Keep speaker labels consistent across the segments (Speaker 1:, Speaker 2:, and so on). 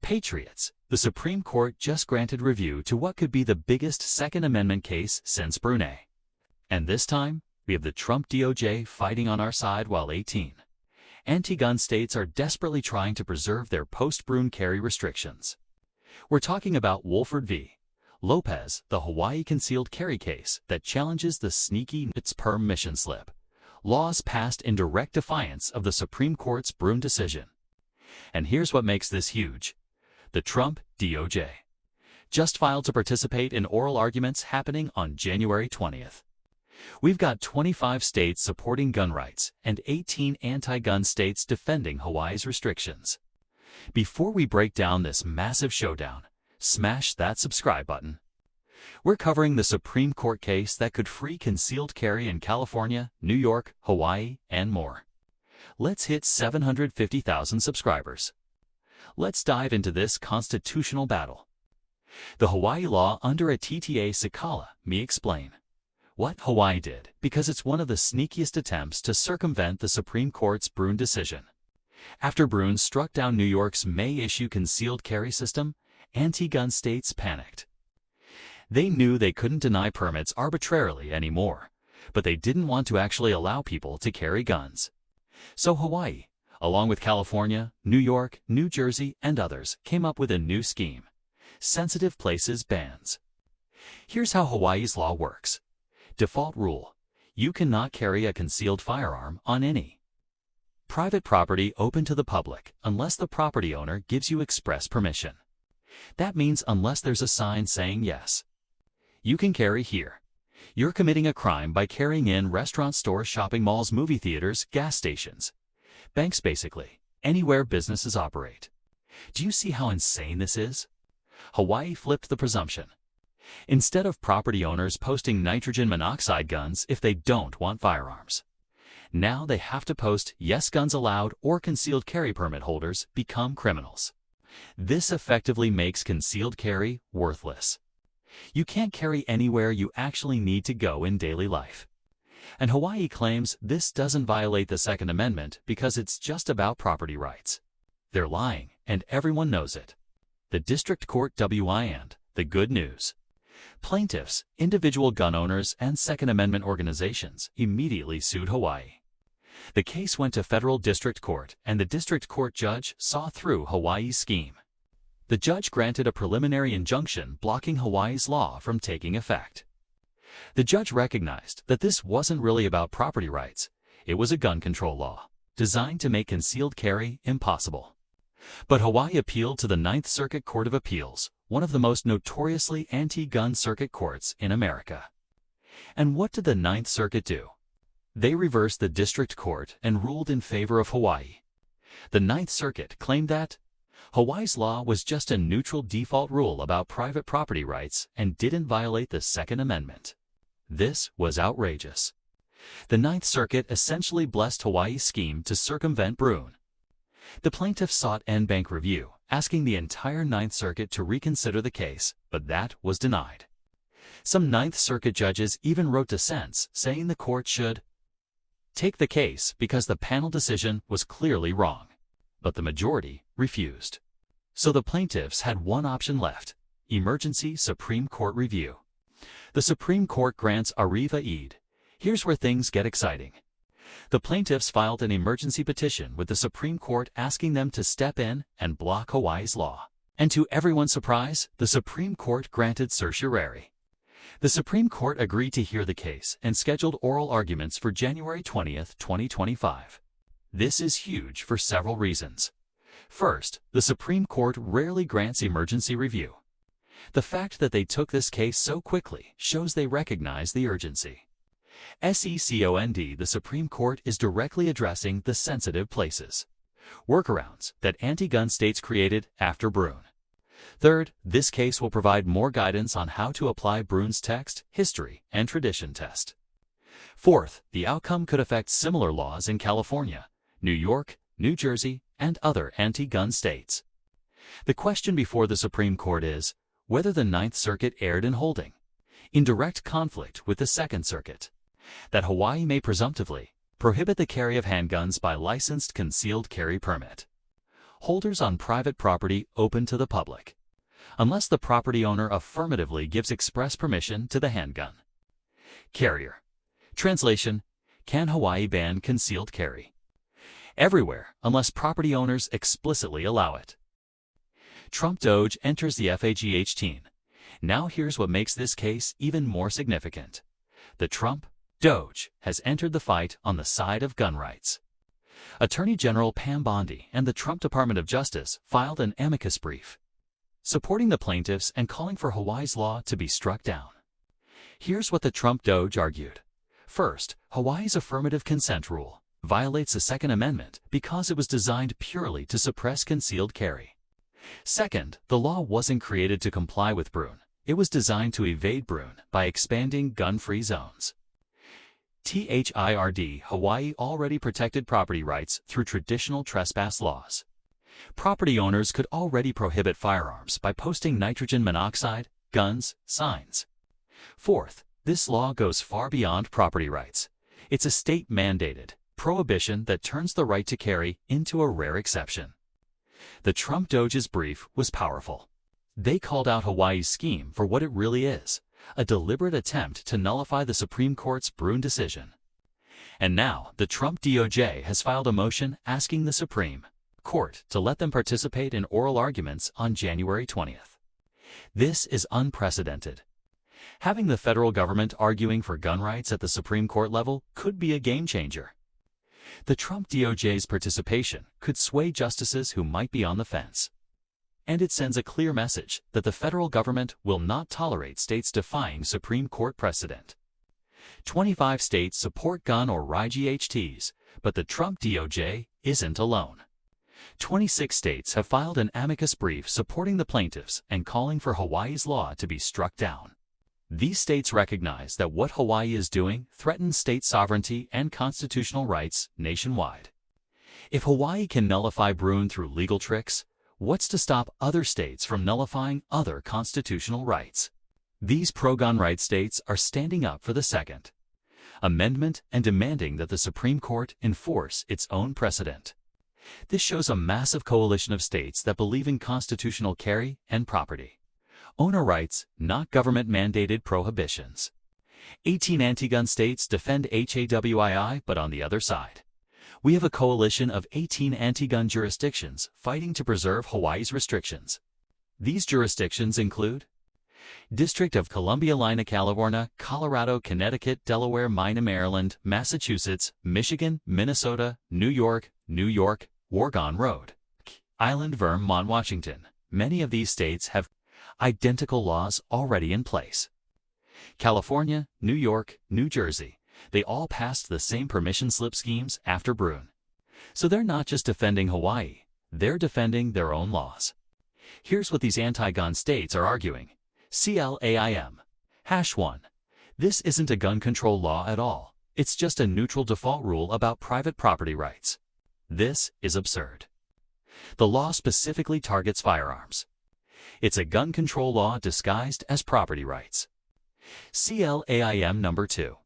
Speaker 1: Patriots, the Supreme Court just granted review to what could be the biggest Second Amendment case since Bruen. And this time, we have the Trump DOJ fighting on our side while 18 anti-gun states are desperately trying to preserve their post-Bruen carry restrictions. We're talking about Wolford v. Lopez, the Hawaii concealed carry case that challenges the sneaky permission slip laws passed in direct defiance of the Supreme Court's Bruen decision. And here's what makes this huge. The Trump DOJ just filed to participate in oral arguments happening on January 20th. We've got 25 states supporting gun rights and 18 anti-gun states defending Hawaii's restrictions. Before we break down this massive showdown, smash that subscribe button. We're covering the Supreme Court case that could free concealed carry in California, New York, Hawaii, and more. Let's hit 750,000 subscribers. Let's dive into this constitutional battle. The Hawaii law under a TTA Sakala, me explain what Hawaii did, because it's one of the sneakiest attempts to circumvent the Supreme Court's Bruen decision. After Bruen struck down New York's May-issue concealed carry system, anti-gun states panicked. They knew they couldn't deny permits arbitrarily anymore, but they didn't want to actually allow people to carry guns. So Hawaii, along with California, New York, New Jersey, and others, came up with a new scheme: sensitive places bans. Here's how Hawaii's law works. Default rule: you cannot carry a concealed firearm on any private property open to the public unless the property owner gives you express permission. That means unless there's a sign saying yes, you can carry here. You're committing a crime by carrying in restaurants, stores, shopping malls, movie theaters, gas stations, banks, basically anywhere businesses operate. Do you see how insane this is? Hawaii flipped the presumption. Instead of property owners posting nitrogen monoxide guns if they don't want firearms, now they have to post yes guns allowed, or concealed carry permit holders become criminals. This effectively makes concealed carry worthless. You can't carry anywhere you actually need to go in daily life. And Hawaii claims this doesn't violate the Second Amendment because it's just about property rights. They're lying, and everyone knows it. The District Court and the good news: plaintiffs, individual gun owners, and Second Amendment organizations immediately sued Hawaii. The case went to federal district court, and the district court judge saw through Hawaii's scheme. The judge granted a preliminary injunction blocking Hawaii's law from taking effect. The judge recognized that this wasn't really about property rights. It was a gun control law designed to make concealed carry impossible. But Hawaii appealed to the Ninth Circuit Court of Appeals, one of the most notoriously anti-gun circuit courts in America. And what did the Ninth Circuit do? They reversed the district court and ruled in favor of Hawaii. The Ninth Circuit claimed that Hawaii's law was just a neutral default rule about private property rights and didn't violate the Second Amendment. This was outrageous. The Ninth Circuit essentially blessed Hawaii's scheme to circumvent Bruen. The plaintiffs sought en banc review, asking the entire Ninth Circuit to reconsider the case, but that was denied. Some Ninth Circuit judges even wrote dissents saying the court should take the case because the panel decision was clearly wrong. But the majority refused. So the plaintiffs had one option left: emergency Supreme Court review. The Supreme Court grants Arriva Eid. Here's where things get exciting. The plaintiffs filed an emergency petition with the Supreme Court asking them to step in and block Hawaii's law. And to everyone's surprise, the Supreme Court granted certiorari. The Supreme Court agreed to hear the case and scheduled oral arguments for January 20th, 2025. This is huge for several reasons. First, the Supreme Court rarely grants emergency review. The fact that they took this case so quickly shows they recognize the urgency. Second, the Supreme Court is directly addressing the sensitive places workarounds that anti-gun states created after Bruen. Third, this case will provide more guidance on how to apply Bruen's text, history, and tradition test. Fourth, the outcome could affect similar laws in California, New York, New Jersey, and other anti-gun states. The question before the Supreme Court is whether the Ninth Circuit erred in holding, in direct conflict with the Second Circuit, that Hawaii may presumptively prohibit the carry of handguns by licensed concealed carry permit Holders on private property open to the public, unless the property owner affirmatively gives express permission to the handgun. Carrier. Translation: Can Hawaii ban concealed carry? Everywhere, unless property owners explicitly allow it. Trump DOJ enters the FAGH-18. Now here's what makes this case even more significant. The Trump DOJ has entered the fight on the side of gun rights. Attorney General Pam Bondi and the Trump Department of Justice filed an amicus brief, supporting the plaintiffs and calling for Hawaii's law to be struck down. Here's what the Trump DOJ argued. First, Hawaii's affirmative consent rule violates the Second Amendment because it was designed purely to suppress concealed carry. Second, the law wasn't created to comply with Bruen. It was designed to evade Bruen by expanding gun-free zones. THIRD, Hawaii already protected property rights through traditional trespass laws. Property owners could already prohibit firearms by posting nitrogen monoxide, guns, signs. Fourth, this law goes far beyond property rights. It's a state-mandated prohibition that turns the right to carry into a rare exception. The Trump DOJ's brief was powerful. They called out Hawaii's scheme for what it really is: a deliberate attempt to nullify the Supreme Court's Bruen decision. And now, the Trump DOJ has filed a motion asking the Supreme Court to let them participate in oral arguments on January 20th. This is unprecedented. Having the federal government arguing for gun rights at the Supreme Court level could be a game-changer. The Trump DOJ's participation could sway justices who might be on the fence. And it sends a clear message that the federal government will not tolerate states defying Supreme Court precedent. 25 states support gun or RIGHTs, but the Trump DOJ isn't alone. 26 states have filed an amicus brief supporting the plaintiffs and calling for Hawaii's law to be struck down. These states recognize that what Hawaii is doing threatens state sovereignty and constitutional rights nationwide. If Hawaii can nullify Bruen through legal tricks, what's to stop other states from nullifying other constitutional rights? These pro-gun rights states are standing up for the Second Amendment and demanding that the Supreme Court enforce its own precedent. This shows a massive coalition of states that believe in constitutional carry and property owner rights, not government-mandated prohibitions. 18 anti-gun states defend HAWII, but on the other side, we have a coalition of 18 anti-gun jurisdictions fighting to preserve Hawaii's restrictions. These jurisdictions include District of Columbia, California, Colorado, Connecticut, Delaware, Maryland, Massachusetts, Michigan, Minnesota, New York, Oregon Road, Island, Vermont, Washington. Many of these states have identical laws already in place. California, New York, New Jersey, they all passed the same permission slip schemes after Bruen. So they're not just defending Hawaii, they're defending their own laws. Here's what these anti-gun states are arguing. CLAIM. #1. This isn't a gun control law at all. It's just a neutral default rule about private property rights. This is absurd. The law specifically targets firearms. It's a gun control law disguised as property rights. CLAIM #2.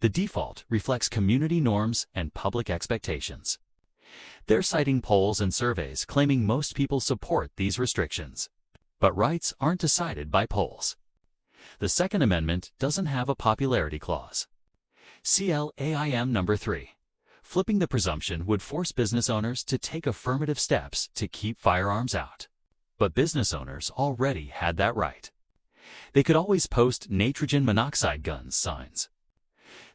Speaker 1: The default reflects community norms and public expectations. They're citing polls and surveys claiming most people support these restrictions. But rights aren't decided by polls. The Second Amendment doesn't have a popularity clause. CLAIM #3. Flipping the presumption would force business owners to take affirmative steps to keep firearms out. But business owners already had that right. They could always post nitrogen monoxide guns signs.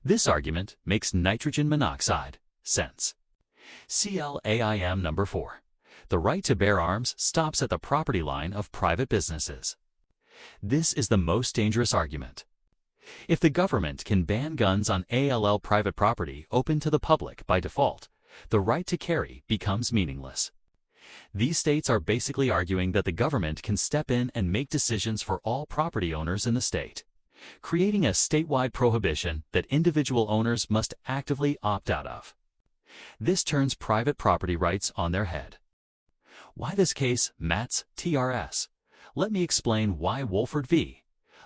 Speaker 1: This argument makes nitrogen monoxide sense. CLAIM #4. The right to bear arms stops at the property line of private businesses. This is the most dangerous argument. If the government can ban guns on ALL private property open to the public by default, the right to carry becomes meaningless. These states are basically arguing that the government can step in and make decisions for all property owners in the state, creating a statewide prohibition that individual owners must actively opt out of. This turns private property rights on their head. Why this case matters, TRS? Let me explain why Wolford v.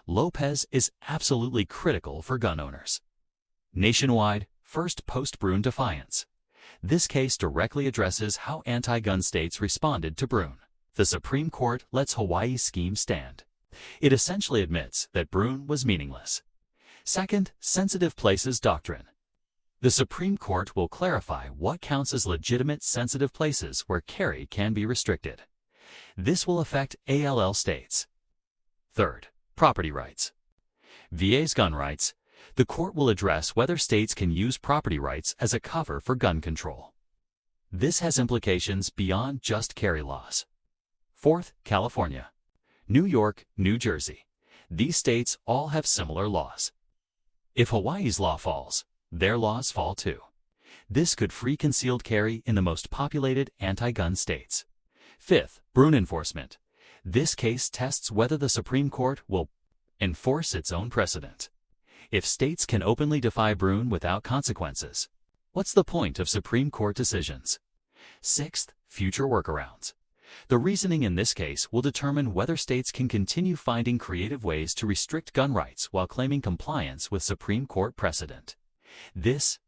Speaker 1: Lopez is absolutely critical for gun owners. Nationwide, first post-Bruen defiance. This case directly addresses how anti-gun states responded to Bruen. The Supreme Court lets Hawaii's scheme stand. It essentially admits that Bruen was meaningless. Second, sensitive places doctrine. The Supreme Court will clarify what counts as legitimate sensitive places where carry can be restricted. This will affect ALL states. Third, property rights. VA's gun rights. The court will address whether states can use property rights as a cover for gun control. This has implications beyond just carry laws. Fourth, California, New York, New Jersey. These states all have similar laws. If Hawaii's law falls, their laws fall too. This could free concealed carry in the most populated anti-gun states. Fifth, Bruen enforcement. This case tests whether the Supreme Court will enforce its own precedent. If states can openly defy Bruen without consequences, what's the point of Supreme Court decisions? Sixth, future workarounds. The reasoning in this case will determine whether states can continue finding creative ways to restrict gun rights while claiming compliance with Supreme Court precedent. This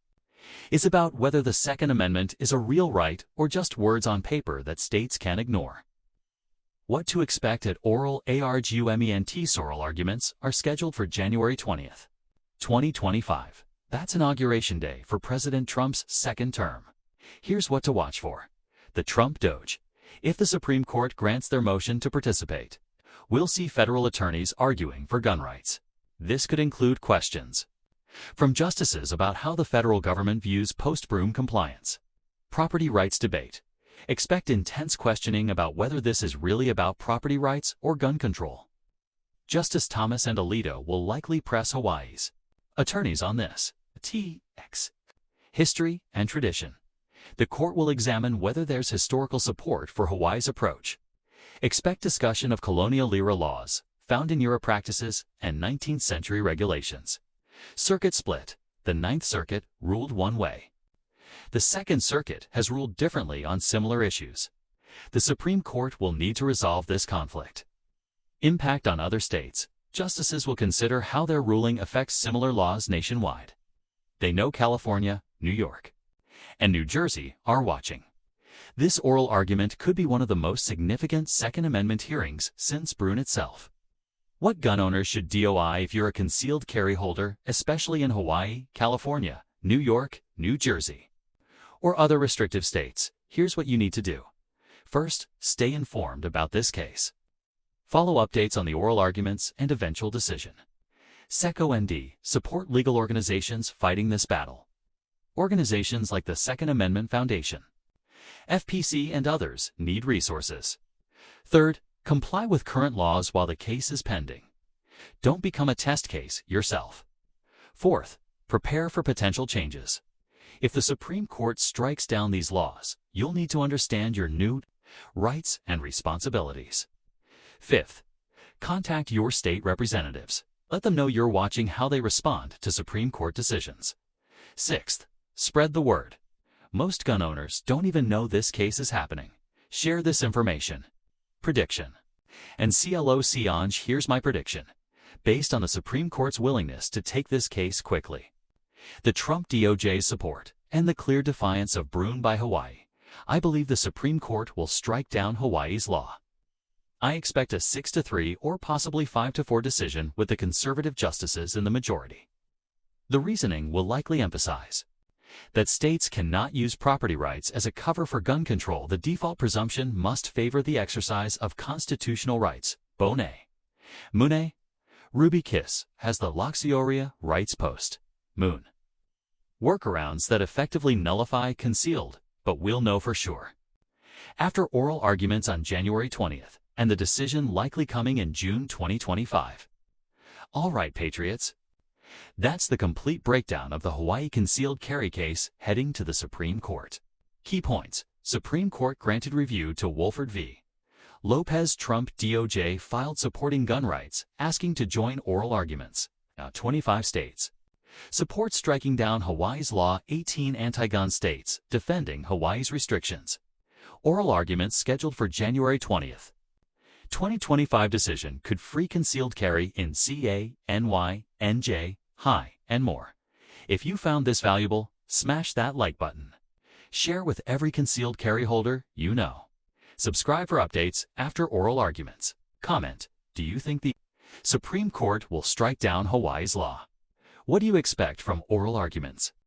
Speaker 1: is about whether the Second Amendment is a real right or just words on paper that states can ignore. What to expect at oral arguments. Oral arguments are scheduled for January 20th, 2025. That's Inauguration Day for President Trump's second term. Here's what to watch for. The Trump DOJ. If the Supreme Court grants their motion to participate, we'll see federal attorneys arguing for gun rights. This could include questions from justices about how the federal government views post-Bruen compliance. Property rights debate. Expect intense questioning about whether this is really about property rights or gun control. Justice Thomas and Alito will likely press Hawaii's attorneys on this. History and tradition. The court will examine whether there's historical support for Hawaii's approach. Expect discussion of colonial era laws, founding era practices, and 19th century regulations. Circuit split. The Ninth Circuit ruled one way. The Second Circuit has ruled differently on similar issues. The Supreme Court will need to resolve this conflict. Impact on other states. Justices will consider how their ruling affects similar laws nationwide. They know California, New York, and New Jersey are watching. This oral argument could be one of the most significant Second Amendment hearings since Bruen itself. What gun owners should DOI if you're a concealed carry holder, especially in Hawaii, California, New York, New Jersey, or other restrictive states? Here's what you need to do. First, stay informed about this case. Follow updates on the oral arguments and eventual decision. SecOND, support legal organizations fighting this battle. Organizations like the Second Amendment Foundation, FPC, and others need resources. Third, comply with current laws while the case is pending. Don't become a test case yourself. Fourth, prepare for potential changes. If the Supreme Court strikes down these laws, you'll need to understand your new rights and responsibilities. Fifth, contact your state representatives. Let them know you're watching how they respond to Supreme Court decisions. Sixth, spread the word. Most gun owners don't even know this case is happening. Share this information. Prediction. And CLOC here's my prediction. Based on the Supreme Court's willingness to take this case quickly, the Trump DOJ's support, and the clear defiance of Bruen by Hawaii, I believe the Supreme Court will strike down Hawaii's law. I expect a 6-3 or possibly 5-4 decision with the conservative justices in the majority. The reasoning will likely emphasize that states cannot use property rights as a cover for gun control. The default presumption must favor the exercise of constitutional rights. Bone. Mune. Ruby Kiss has the Loxioria rights post. Moon. Workarounds that effectively nullify concealed, but we'll know for sure after oral arguments on January 20th, and the decision likely coming in June 2025. All right, Patriots. That's the complete breakdown of the Hawaii concealed carry case heading to the Supreme Court. Key points. Supreme Court granted review to Wolford v. Lopez. Trump DOJ filed supporting gun rights, asking to join oral arguments. 25 states support striking down Hawaii's law. 18 anti-gun states defending Hawaii's restrictions. Oral arguments scheduled for January 20th. 2025 decision could free concealed carry in CA, NY, NJ, high, and more. If you found this valuable, smash that like button. Share with every concealed carry holder you know. Subscribe for updates after oral arguments. Comment: do you think the Supreme Court will strike down Hawaii's law? What do you expect from oral arguments?